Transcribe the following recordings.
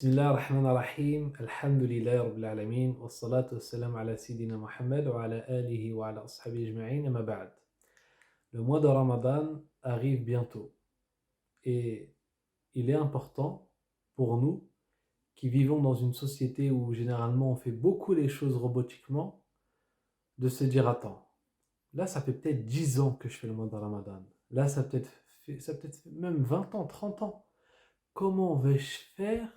بسم الله الرحمن الرحيم الحمد لله رب العالمين والصلاة والسلام على سيدنا محمد وعلى آله وعلى أصحابه أجمعين أما بعد. Le mois de Ramadan arrive bientôt et il est important pour nous qui vivons dans une société où généralement on fait beaucoup les choses robotiquement de se dire attends, là ça fait peut-être 10 ans que je fais le mois de Ramadan, là ça peut-être même 20 ans, 30 ans. Comment vais-je faire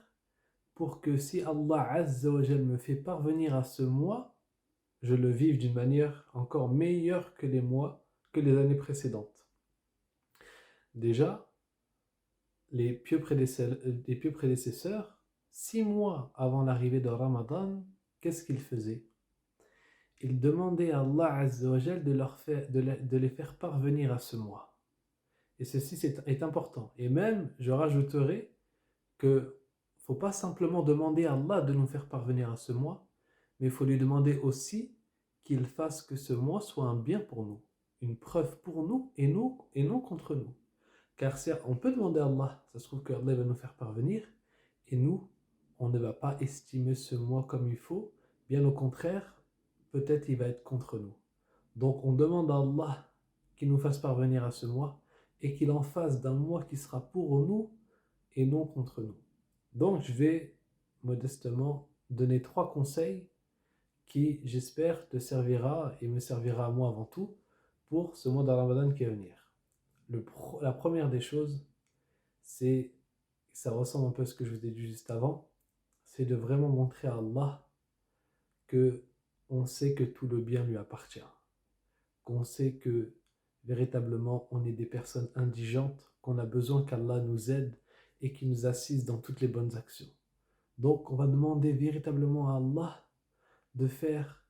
pour que si Allah Azza wa Jal me fait parvenir à ce mois, je le vive d'une manière encore meilleure que que les années précédentes. Déjà, les pieux prédécesseurs, 6 mois avant l'arrivée de Ramadan, qu'est-ce qu'ils faisaient? Ils demandaient à Allah Azza wa Jal de les faire parvenir à ce mois. Et ceci est important. Et même, je rajouterai que ne faut pas simplement demander à Allah de nous faire parvenir à ce mois, mais il faut lui demander aussi qu'il fasse que ce mois soit un bien pour nous, une preuve pour nous et non contre nous. Car on peut demander à Allah, ça se trouve que Allah va nous faire parvenir, et nous, on ne va pas estimer ce mois comme il faut, bien au contraire, peut-être il va être contre nous. Donc on demande à Allah qu'il nous fasse parvenir à ce mois, et qu'il en fasse d'un mois qui sera pour nous et non contre nous. Donc je vais modestement donner 3 conseils qui, j'espère, te servira et me servira à moi avant tout pour ce mois de Ramadan qui va venir. La première des choses, c'est, ça ressemble un peu à ce que je vous ai dit juste avant, c'est de vraiment montrer à Allah que on sait que tout le bien lui appartient, qu'on sait que véritablement on est des personnes indigentes, qu'on a besoin qu'Allah nous aide et qu'il nous assiste dans toutes les bonnes actions. Donc on va demander véritablement à Allah de faire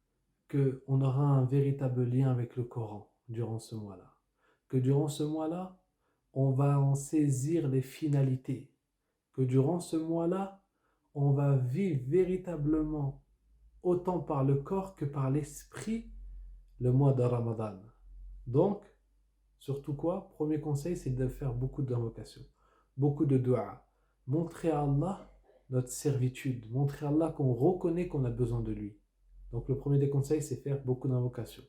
qu'on aura un véritable lien avec le Coran durant ce mois-là. Que durant ce mois-là, on va en saisir les finalités. Que durant ce mois-là, on va vivre véritablement, autant par le corps que par l'esprit, le mois de Ramadan. Donc, surtout quoi? Premier conseil, c'est de faire beaucoup d'invocations, beaucoup de dua. Montrer à Allah notre servitude, montrer à Allah qu'on reconnaît qu'on a besoin de lui. Donc le premier des conseils, c'est faire beaucoup d'invocations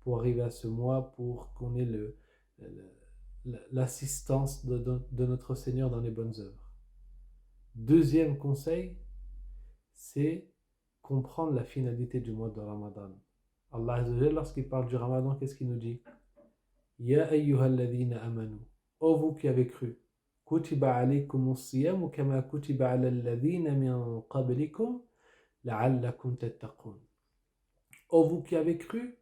pour arriver à ce mois, pour qu'on ait l'assistance de notre Seigneur dans les bonnes œuvres. Deuxième conseil, c'est comprendre la finalité du mois de Ramadan. Allah Azza wa Jalla, lorsqu'il parle du Ramadan, qu'est-ce qu'il nous dit? Ya ayyuhalladhina amanu, ô vous qui avez cru, kutiba alaykumus siyamu kama kutiba ala alladhina min qablikum la'allakum tattaqun. Ô vous qui avez cru,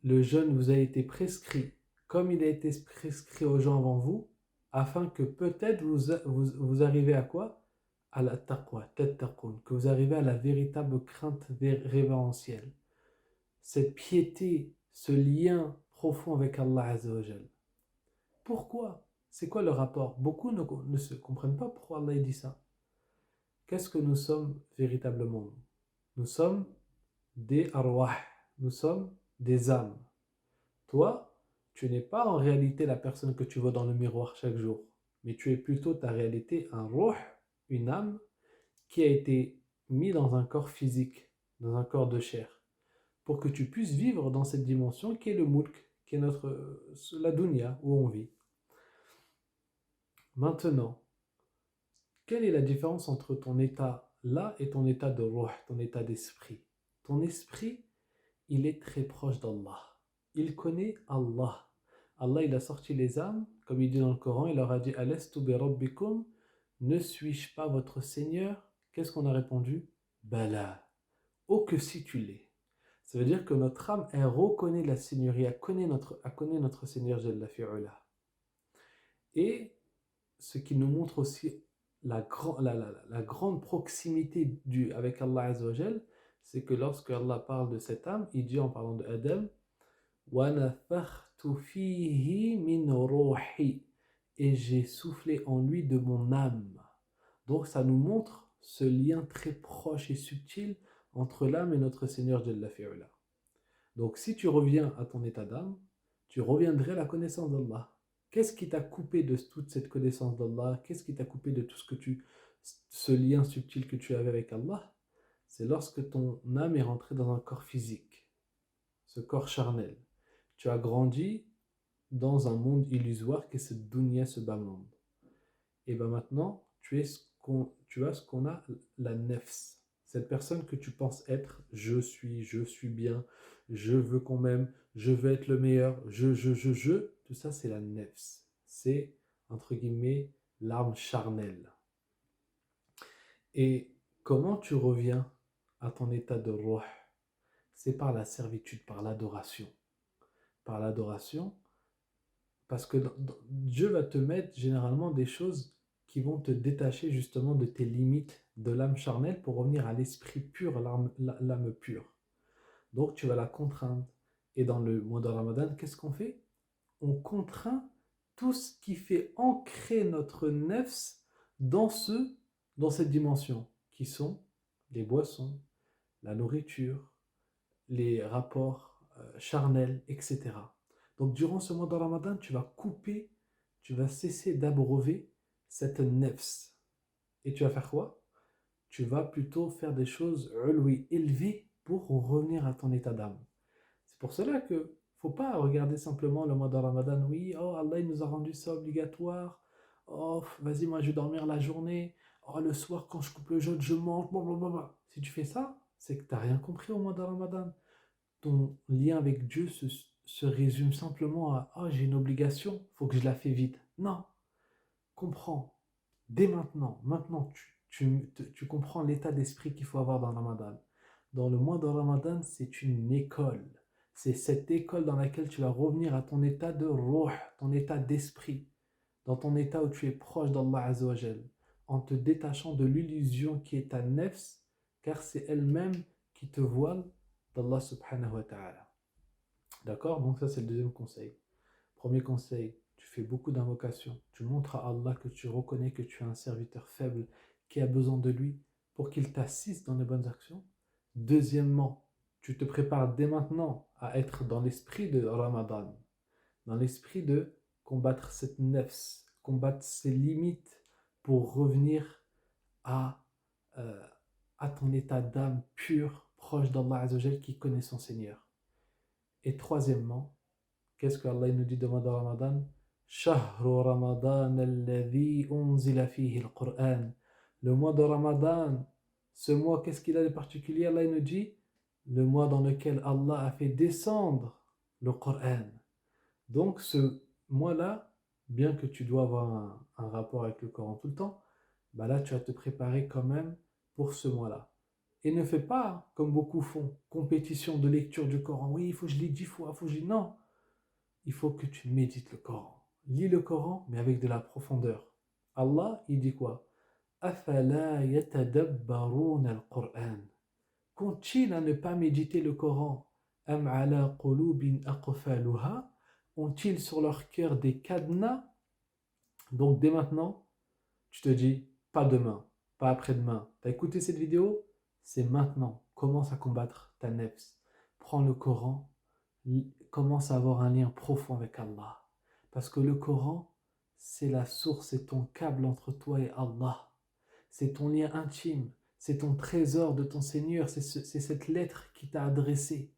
le jeûne vous a été prescrit comme il a été prescrit aux gens avant vous, afin que peut-être vous arrivez à quoi? À la taqwa, tattaqun, que vous arrivez à la véritable crainte révérentielle. Cette piété, ce lien profond avec Allah Azza wa Jal. Pourquoi? C'est quoi le rapport? Beaucoup ne se comprennent pas pourquoi Allah dit ça. Qu'est-ce que nous sommes véritablement? Nous sommes des arwah, nous sommes des âmes. Toi, tu n'es pas en réalité la personne que tu vois dans le miroir chaque jour, mais tu es plutôt ta réalité, un ruh, une âme qui a été mise dans un corps physique, dans un corps de chair, pour que tu puisses vivre dans cette dimension qui est le mulk, qui est la dunya où on vit. Maintenant, quelle est la différence entre ton état là et ton état de ruh, ton état d'esprit? Ton esprit, il est très proche d'Allah. Il connaît Allah. Allah, il a sorti les âmes, comme il dit dans le Coran, il leur a dit Alastu bi rabbikum, ne suis-je pas votre Seigneur? Qu'est-ce qu'on a répondu? Bala. Oh que si tu l'es. Ça veut dire que notre âme, elle reconnaît la Seigneurie, elle connaît notre Seigneur Jalla fi'ula. Et ce qui nous montre aussi la grande proximité avec Allah Azza wa Jal, c'est que lorsque Allah parle de cette âme, il dit en parlant de Adam, وَنَفَخْتُ فِيهِ مِنْ رُوحِي, et j'ai soufflé en lui de mon âme. Donc ça nous montre ce lien très proche et subtil entre l'âme et notre Seigneur Jalla fi'ula. Donc si tu reviens à ton état d'âme, tu reviendrais à la connaissance d'Allah. Qu'est-ce qui t'a coupé de toute cette connaissance d'Allah? Qu'est-ce qui t'a coupé de tout ce que tu ce lien subtil que tu avais avec Allah, c'est lorsque ton âme est rentrée dans un corps physique, ce corps charnel. Tu as grandi dans un monde illusoire qui est ce dunya, ce bas monde. Et bien maintenant, tu as ce qu'on a, la nefs. Cette personne que tu penses être, je suis bien, je veux qu'on m'aime, je veux être le meilleur, tout ça c'est la nefs. C'est, entre guillemets, l'âme charnelle. Et comment tu reviens à ton état de ruh? C'est par la servitude, par l'adoration. Par l'adoration, parce que Dieu va te mettre généralement des choses qui vont te détacher justement de tes limites de l'âme charnelle pour revenir à l'esprit pur, l'âme pure. Donc tu vas la contraindre. Et dans le mois de Ramadan, qu'est-ce qu'on fait? On contraint tout ce qui fait ancrer notre nefs dans cette dimension, qui sont les boissons, la nourriture, les rapports charnels, etc. Donc durant ce mois de Ramadan, tu vas cesser d'abreuver cette nefs. Et tu vas faire quoi? Tu vas plutôt faire des choses élevées pour revenir à ton état d'âme. C'est pour cela que ne faut pas regarder simplement le mois de Ramadan. Oui, oh Allah il nous a rendu ça obligatoire. Oh, vas-y, moi je vais dormir la journée. Oh, le soir quand je coupe le jeûne, je mange. Blablabla. Si tu fais ça, c'est que tu n'as rien compris au mois de Ramadan. Ton lien avec Dieu se résume simplement à oh, j'ai une obligation, il faut que je la fais vite. Non, comprends. Dès maintenant, tu comprends l'état d'esprit qu'il faut avoir dans le Ramadan. Dans le mois de Ramadan, c'est une école. C'est cette école dans laquelle tu vas revenir à ton état de ruh, ton état d'esprit, dans ton état où tu es proche d'Allah Azza wa Jal, en te détachant de l'illusion qui est ta nefs, car c'est elle-même qui te voile d'Allah subhanahu wa ta'ala. D'accord? Donc ça c'est le deuxième conseil. Premier conseil, tu fais beaucoup d'invocations. Tu montres à Allah que tu reconnais que tu es un serviteur faible qui a besoin de lui pour qu'il t'assiste dans les bonnes actions. Deuxièmement, tu te prépares dès maintenant à être dans l'esprit de Ramadan, dans l'esprit de combattre cette nefs, combattre ses limites pour revenir à, euh, à ton état d'âme pur, proche d'Allah Azzawajal qui connaît son Seigneur. Et troisièmement, qu'est-ce que Allah nous dit de Ramadan? Shahru Ramadan alladhi unzila fihi al-Qur'an. Le mois de Ramadan, ce mois, qu'est-ce qu'il a de particulier? Allah nous dit le mois dans lequel Allah a fait descendre le Qur'an. Donc ce mois-là, bien que tu dois avoir un rapport avec le Coran tout le temps, bah là tu vas te préparer quand même pour ce mois-là. Et ne fais pas, comme beaucoup font, compétition de lecture du Coran. Oui, il faut que je lis 10 fois, il faut que je lis. Non, il faut que tu médites le Coran. Lis le Coran, mais avec de la profondeur. Allah, il dit quoi? Afala yatadabbaruna al-Qur'an. Qu'ont-ils à ne pas méditer le Coran? Am ala qulubin aqfaluha. Ont-ils sur leur cœur des cadenas? Donc dès maintenant, tu te dis, pas demain, pas après-demain. Tu as écouté cette vidéo? C'est maintenant. Commence à combattre ta nefs. Prends le Coran, commence à avoir un lien profond avec Allah. Parce que le Coran, c'est la source, c'est ton câble entre toi et Allah. C'est ton lien intime, c'est ton trésor de ton Seigneur, c'est cette lettre qui t'a adressée.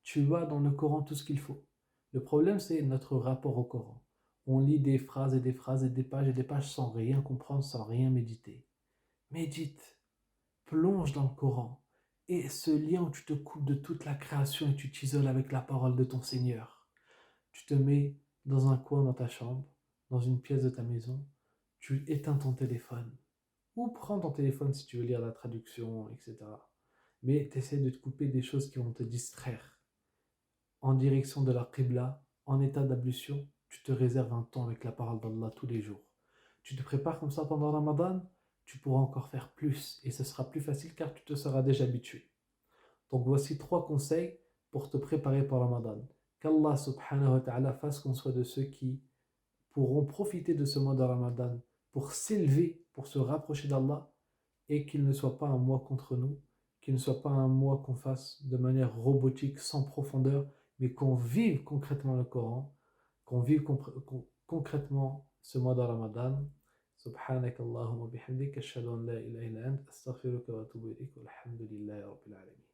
Tu as dans le Coran tout ce qu'il faut. Le problème, c'est notre rapport au Coran. On lit des phrases et des phrases et des pages sans rien comprendre, sans rien méditer. Médite, plonge dans le Coran. Et ce lien où tu te coupes de toute la création et tu t'isoles avec la parole de ton Seigneur. Tu te mets dans un coin dans ta chambre, dans une pièce de ta maison, tu éteins ton téléphone. Ou prends ton téléphone si tu veux lire la traduction, etc. Mais tu essaies de te couper des choses qui vont te distraire. En direction de la Qibla, en état d'ablution, tu te réserves un temps avec la parole d'Allah tous les jours. Tu te prépares comme ça pendant Ramadan, tu pourras encore faire plus et ce sera plus facile car tu te seras déjà habitué. Donc voici 3 conseils pour te préparer pour Ramadan. Qu'Allah subhanahu wa ta'ala fasse qu'on soit de ceux qui pourront profiter de ce mois de Ramadan pour s'élever, pour se rapprocher d'Allah et qu'il ne soit pas un mois contre nous, qu'il ne soit pas un mois qu'on fasse de manière robotique, sans profondeur, mais qu'on vive concrètement le Coran, qu'on vive concrètement ce mois de Ramadan. سبحانك اللهم وبحمدك أشهد أن لا إله إلا أنت أستغفرك وأتوب إليك والحمد لله رب العالمين